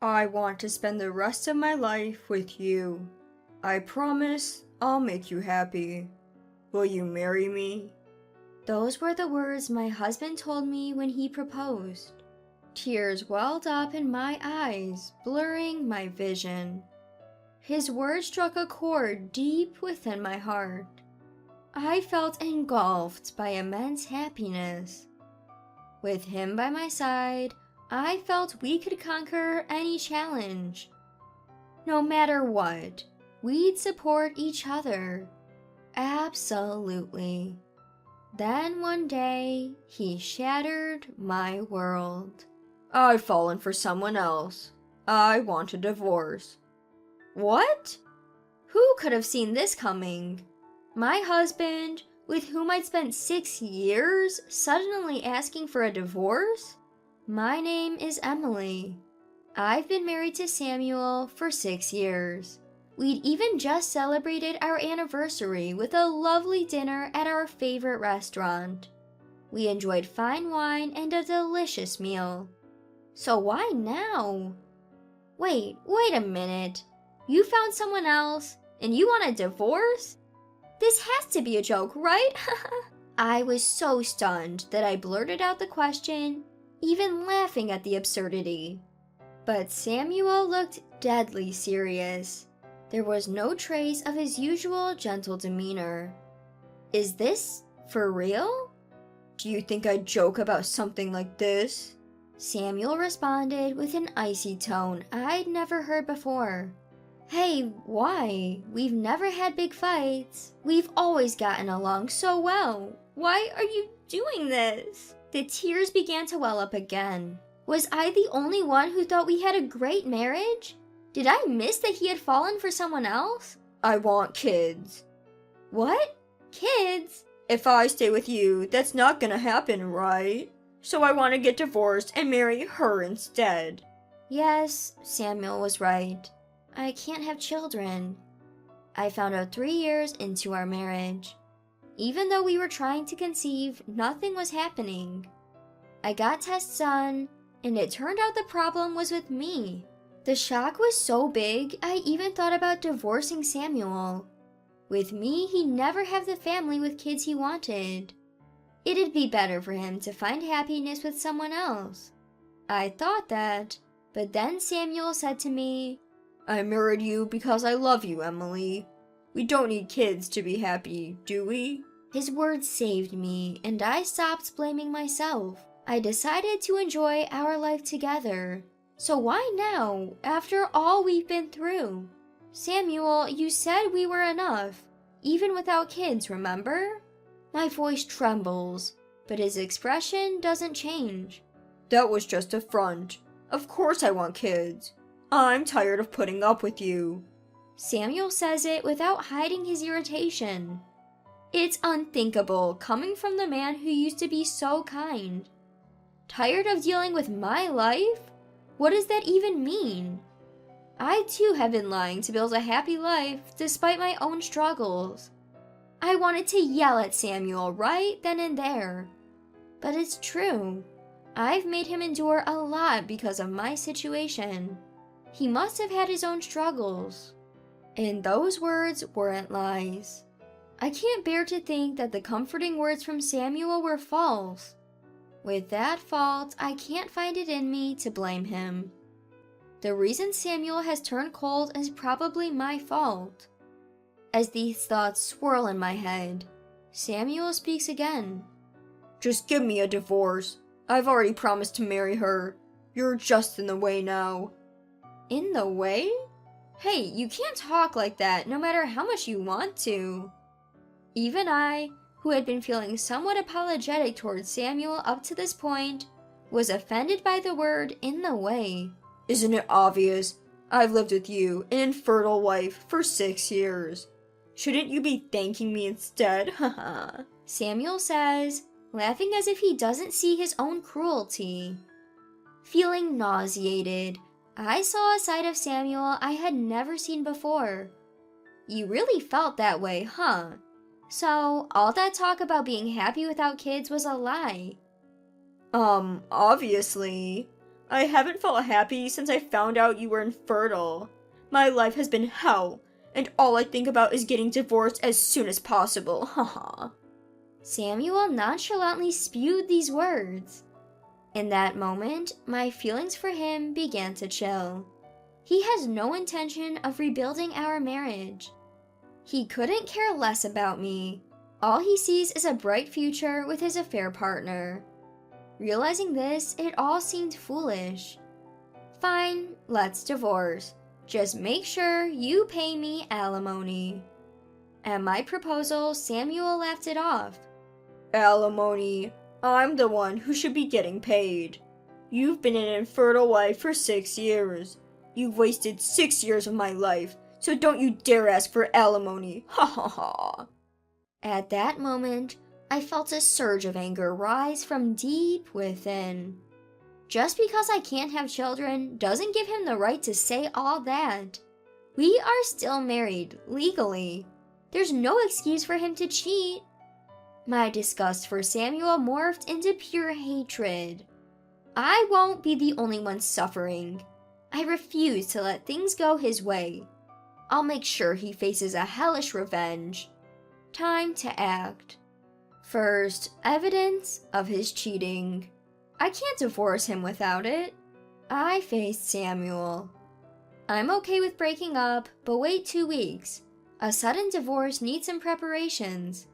I want to spend the rest of my life with you. I promise I'll make you happy. Will you marry me? Those were the words my husband told me when he proposed. Tears welled up in my eyes, blurring my vision. His words struck a chord deep within my heart. I felt engulfed by immense happiness. With him by my side, I felt we could conquer any challenge. No matter what, we'd support each other. Absolutely. Then one day, he shattered my world. I've fallen for someone else. I want a divorce. What? Who could have seen this coming? My husband, with whom I'd spent 6 years, suddenly asking for a divorce? My name is Emily. I've been married to Samuel for 6 years. We'd even just celebrated our anniversary with a lovely dinner at our favorite restaurant. We enjoyed fine wine and a delicious meal. So why now? Wait a minute. You found someone else, and you want a divorce? This has to be a joke, right? I was so stunned that I blurted out the question, even laughing at the absurdity. But Samuel looked deadly serious. There was no trace of his usual gentle demeanor. Is this for real? Do you think I'd joke about something like this? Samuel responded with an icy tone I'd never heard before. Hey, why? We've never had big fights. We've always gotten along so well. Why are you doing this? The tears began to well up again. Was I the only one who thought we had a great marriage? Did I miss that he had fallen for someone else? I want kids. What? Kids? If I stay with you, that's not gonna happen, right? So I want to get divorced and marry her instead. Yes, Samuel was right. I can't have children. I found out 3 years into our marriage. Even though we were trying to conceive, nothing was happening. I got tests done, and it turned out the problem was with me. The shock was so big, I even thought about divorcing Samuel. With me, he'd never have the family with kids he wanted. It'd be better for him to find happiness with someone else. I thought that, but then Samuel said to me, I married you because I love you, Emily. We don't need kids to be happy, do we? His words saved me, and I stopped blaming myself. I decided to enjoy our life together. So why now, after all we've been through? Samuel, you said we were enough, even without kids, remember? My voice trembles, but his expression doesn't change. That was just a front. Of course I want kids. I'm tired of putting up with you. Samuel says it without hiding his irritation. It's unthinkable coming from the man who used to be so kind. Tired of dealing with my life? What does that even mean? I too have been lying to build a happy life despite my own struggles. I wanted to yell at Samuel right then and there. But it's true. I've made him endure a lot because of my situation. He must have had his own struggles. And those words weren't lies. I can't bear to think that the comforting words from Samuel were false. With that fault, I can't find it in me to blame him. The reason Samuel has turned cold is probably my fault. As these thoughts swirl in my head, Samuel speaks again. Just give me a divorce. I've already promised to marry her. You're just in the way now. In the way? Hey, you can't talk like that no matter how much you want to. Even I, who had been feeling somewhat apologetic towards Samuel up to this point, was offended by the word in the way. Isn't it obvious? I've lived with you, an infertile wife, for 6 years. Shouldn't you be thanking me instead? Haha. Samuel says, laughing as if he doesn't see his own cruelty. Feeling nauseated, I saw a side of Samuel I had never seen before. You really felt that way, huh? So, all that talk about being happy without kids was a lie. Obviously. I haven't felt happy since I found out you were infertile. My life has been hell, and all I think about is getting divorced as soon as possible, haha. Samuel nonchalantly spewed these words. In that moment, my feelings for him began to chill. He has no intention of rebuilding our marriage. He couldn't care less about me. All he sees is a bright future with his affair partner. Realizing this, it all seemed foolish. Fine, let's divorce. Just make sure you pay me alimony. At my proposal, Samuel laughed it off. Alimony? I'm the one who should be getting paid. You've been an infertile wife for 6 years. You've wasted 6 years of my life, so don't you dare ask for alimony, ha ha ha. At that moment, I felt a surge of anger rise from deep within. Just because I can't have children doesn't give him the right to say all that. We are still married, legally. There's no excuse for him to cheat. My disgust for Samuel morphed into pure hatred. I won't be the only one suffering. I refuse to let things go his way. I'll make sure he faces a hellish revenge. Time to act. First, evidence of his cheating. I can't divorce him without it. I faced Samuel. I'm okay with breaking up, but wait 2 weeks. A sudden divorce needs some preparations.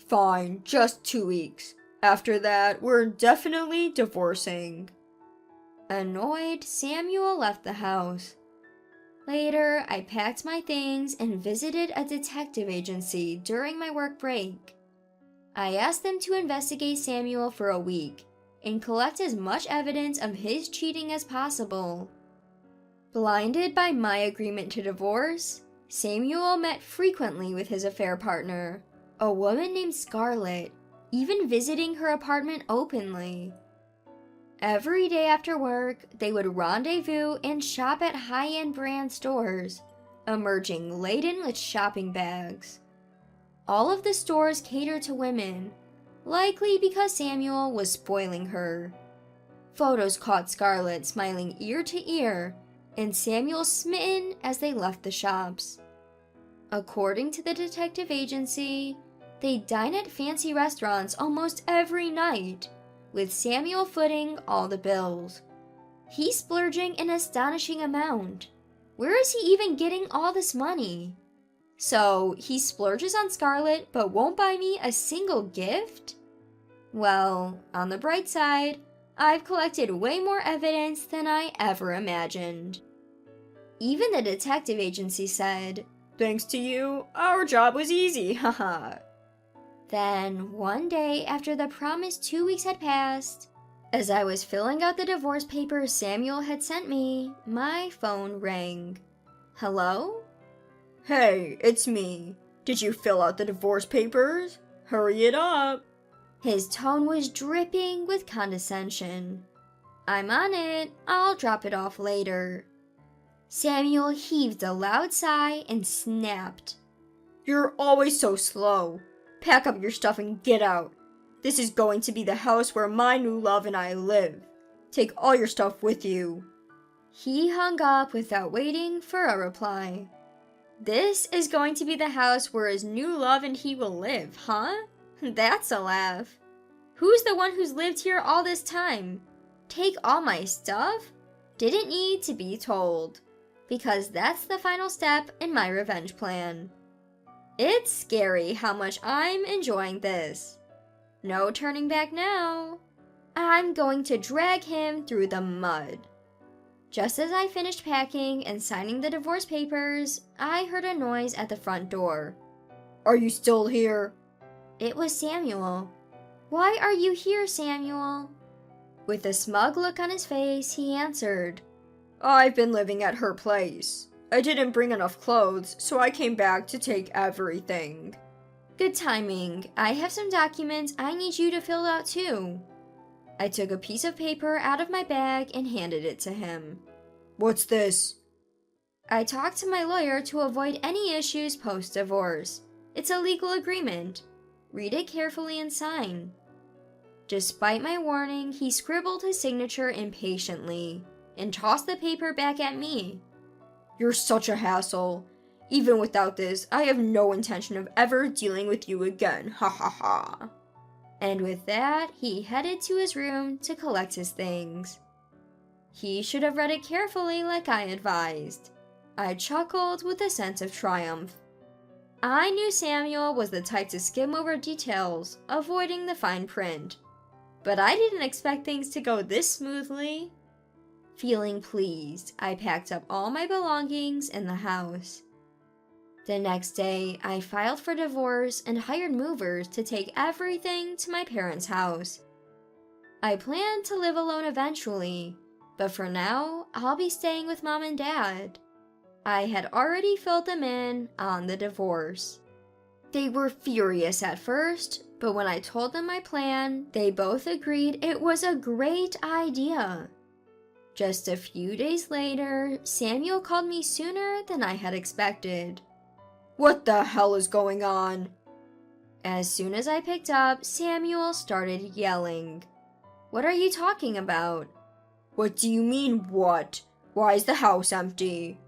Fine, just 2 weeks. After that, we're definitely divorcing. Annoyed, Samuel left the house. Later, I packed my things and visited a detective agency during my work break. I asked them to investigate Samuel for a week and collect as much evidence of his cheating as possible. Blinded by my agreement to divorce, Samuel met frequently with his affair partner, a woman named Scarlett, even visiting her apartment openly. Every day after work, they would rendezvous and shop at high-end brand stores, emerging laden with shopping bags. All of the stores catered to women, likely because Samuel was spoiling her. Photos caught Scarlett smiling ear to ear, and Samuel smitten as they left the shops. According to the detective agency, they dine at fancy restaurants almost every night, with Samuel footing all the bills. He's splurging an astonishing amount. Where is he even getting all this money? So, he splurges on Scarlett but won't buy me a single gift? Well, on the bright side, I've collected way more evidence than I ever imagined. Even the detective agency said, Thanks to you, our job was easy, haha. Then, one day after the promised 2 weeks had passed, as I was filling out the divorce papers Samuel had sent me, my phone rang. Hello? Hey, it's me. Did you fill out the divorce papers? Hurry it up. His tone was dripping with condescension. I'm on it. I'll drop it off later. Samuel heaved a loud sigh and snapped. You're always so slow. Pack up your stuff and get out. This is going to be the house where my new love and I live. Take all your stuff with you. He hung up without waiting for a reply. This is going to be the house where his new love and he will live, huh? That's a laugh. Who's the one who's lived here all this time? Take all my stuff? Didn't need to be told. Because that's the final step in my revenge plan. It's scary how much I'm enjoying this. No turning back now. I'm going to drag him through the mud. Just as I finished packing and signing the divorce papers, I heard a noise at the front door. Are you still here? It was Samuel. Why are you here, Samuel? With a smug look on his face, he answered. I've been living at her place. I didn't bring enough clothes, so I came back to take everything. Good timing. I have some documents I need you to fill out too. I took a piece of paper out of my bag and handed it to him. What's this? I talked to my lawyer to avoid any issues post-divorce. It's a legal agreement. Read it carefully and sign. Despite my warning, he scribbled his signature impatiently and tossed the paper back at me. You're such a hassle. Even without this, I have no intention of ever dealing with you again. Ha ha ha. And with that, he headed to his room to collect his things. He should have read it carefully like I advised. I chuckled with a sense of triumph. I knew Samuel was the type to skim over details, avoiding the fine print. But I didn't expect things to go this smoothly. Feeling pleased, I packed up all my belongings in the house. The next day, I filed for divorce and hired movers to take everything to my parents' house. I planned to live alone eventually, but for now, I'll be staying with Mom and Dad. I had already filled them in on the divorce. They were furious at first, but when I told them my plan, they both agreed it was a great idea. Just a few days later, Samuel called me sooner than I had expected. What the hell is going on? As soon as I picked up, Samuel started yelling. What are you talking about? What do you mean, what? Why is the house empty?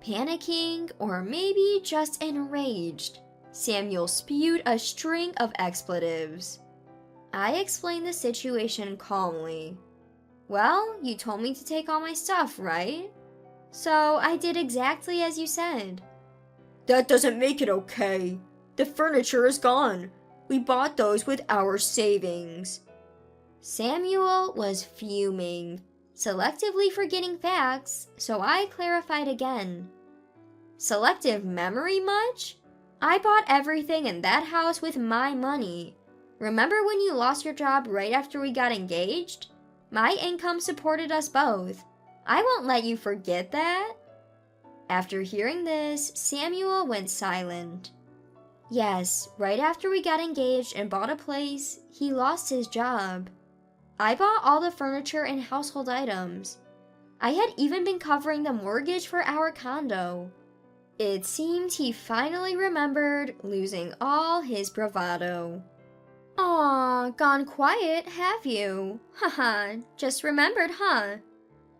Panicking, or maybe just enraged, Samuel spewed a string of expletives. I explained the situation calmly. Well, you told me to take all my stuff, right? So I did exactly as you said. That doesn't make it okay. The furniture is gone. We bought those with our savings. Samuel was fuming, selectively forgetting facts, so I clarified again. Selective memory much? I bought everything in that house with my money. Remember when you lost your job right after we got engaged? My income supported us both. I won't let you forget that. After hearing this, Samuel went silent. Yes, right after we got engaged and bought a place, he lost his job. I bought all the furniture and household items. I had even been covering the mortgage for our condo. It seemed he finally remembered, losing all his bravado. Aw, gone quiet, have you? Haha, just remembered, huh?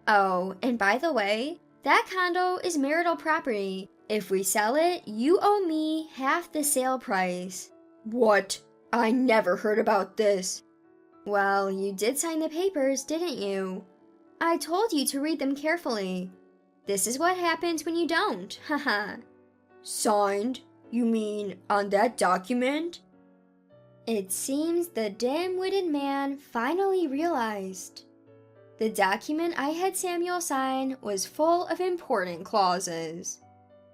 Oh, and by the way, that condo is marital property. If we sell it, you owe me half the sale price. What? I never heard about this. Well, you did sign the papers, didn't you? I told you to read them carefully. This is what happens when you don't, haha. Signed? You mean on that document? It seems the dim-witted man finally realized. The document I had Samuel sign was full of important clauses.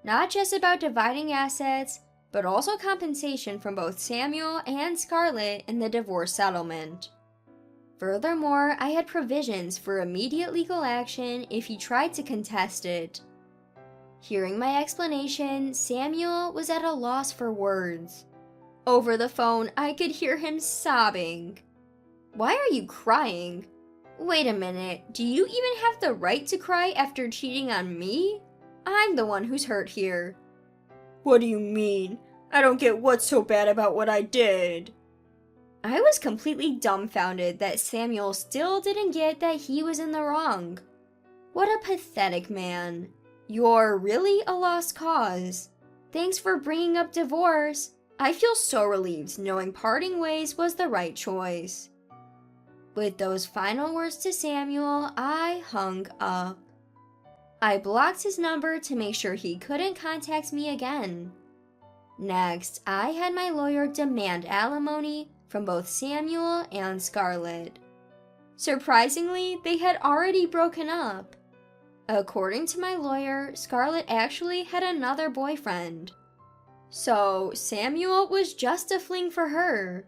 Not just about dividing assets, but also compensation from both Samuel and Scarlett in the divorce settlement. Furthermore, I had provisions for immediate legal action if he tried to contest it. Hearing my explanation, Samuel was at a loss for words. Over the phone, I could hear him sobbing. Why are you crying? Wait a minute, do you even have the right to cry after cheating on me? I'm the one who's hurt here. What do you mean? I don't get what's so bad about what I did. I was completely dumbfounded that Samuel still didn't get that he was in the wrong. What a pathetic man. You're really a lost cause. Thanks for bringing up divorce. I feel so relieved knowing parting ways was the right choice. With those final words to Samuel, I hung up. I blocked his number to make sure he couldn't contact me again. Next, I had my lawyer demand alimony from both Samuel and Scarlett. Surprisingly, they had already broken up. According to my lawyer, Scarlett actually had another boyfriend. So, Samuel was just a fling for her.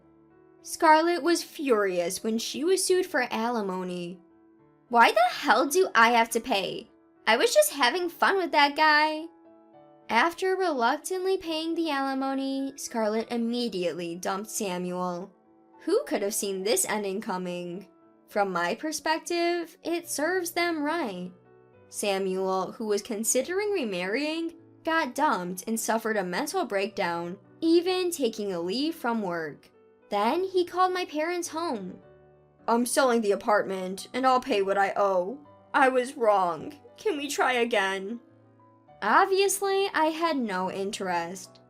Scarlett was furious when she was sued for alimony. Why the hell do I have to pay? I was just having fun with that guy. After reluctantly paying the alimony, Scarlett immediately dumped Samuel. Who could have seen this ending coming? From my perspective, it serves them right. Samuel, who was considering remarrying, got dumped and suffered a mental breakdown, even taking a leave from work. Then he called my parents home. I'm selling the apartment, and I'll pay what I owe. I was wrong. Can we try again? Obviously, I had no interest.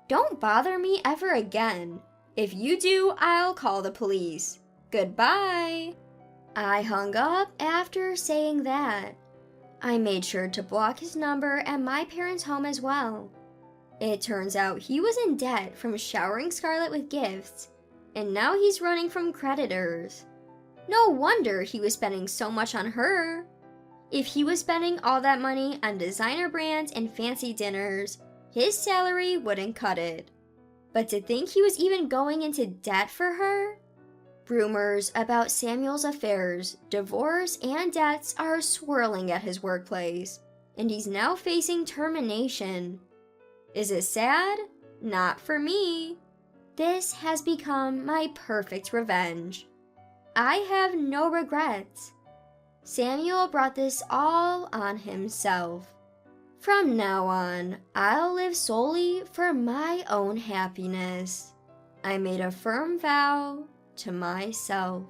Don't bother me ever again. If you do, I'll call the police. Goodbye. I hung up after saying that. I made sure to block his number at my parents' home as well. It turns out he was in debt from showering Scarlett with gifts, and now he's running from creditors. No wonder he was spending so much on her. If he was spending all that money on designer brands and fancy dinners, his salary wouldn't cut it. But to think he was even going into debt for her? Rumors about Samuel's affairs, divorce, and debts are swirling at his workplace, and he's now facing termination. Is it sad? Not for me. This has become my perfect revenge. I have no regrets. Samuel brought this all on himself. From now on, I'll live solely for my own happiness. I made a firm vow to myself.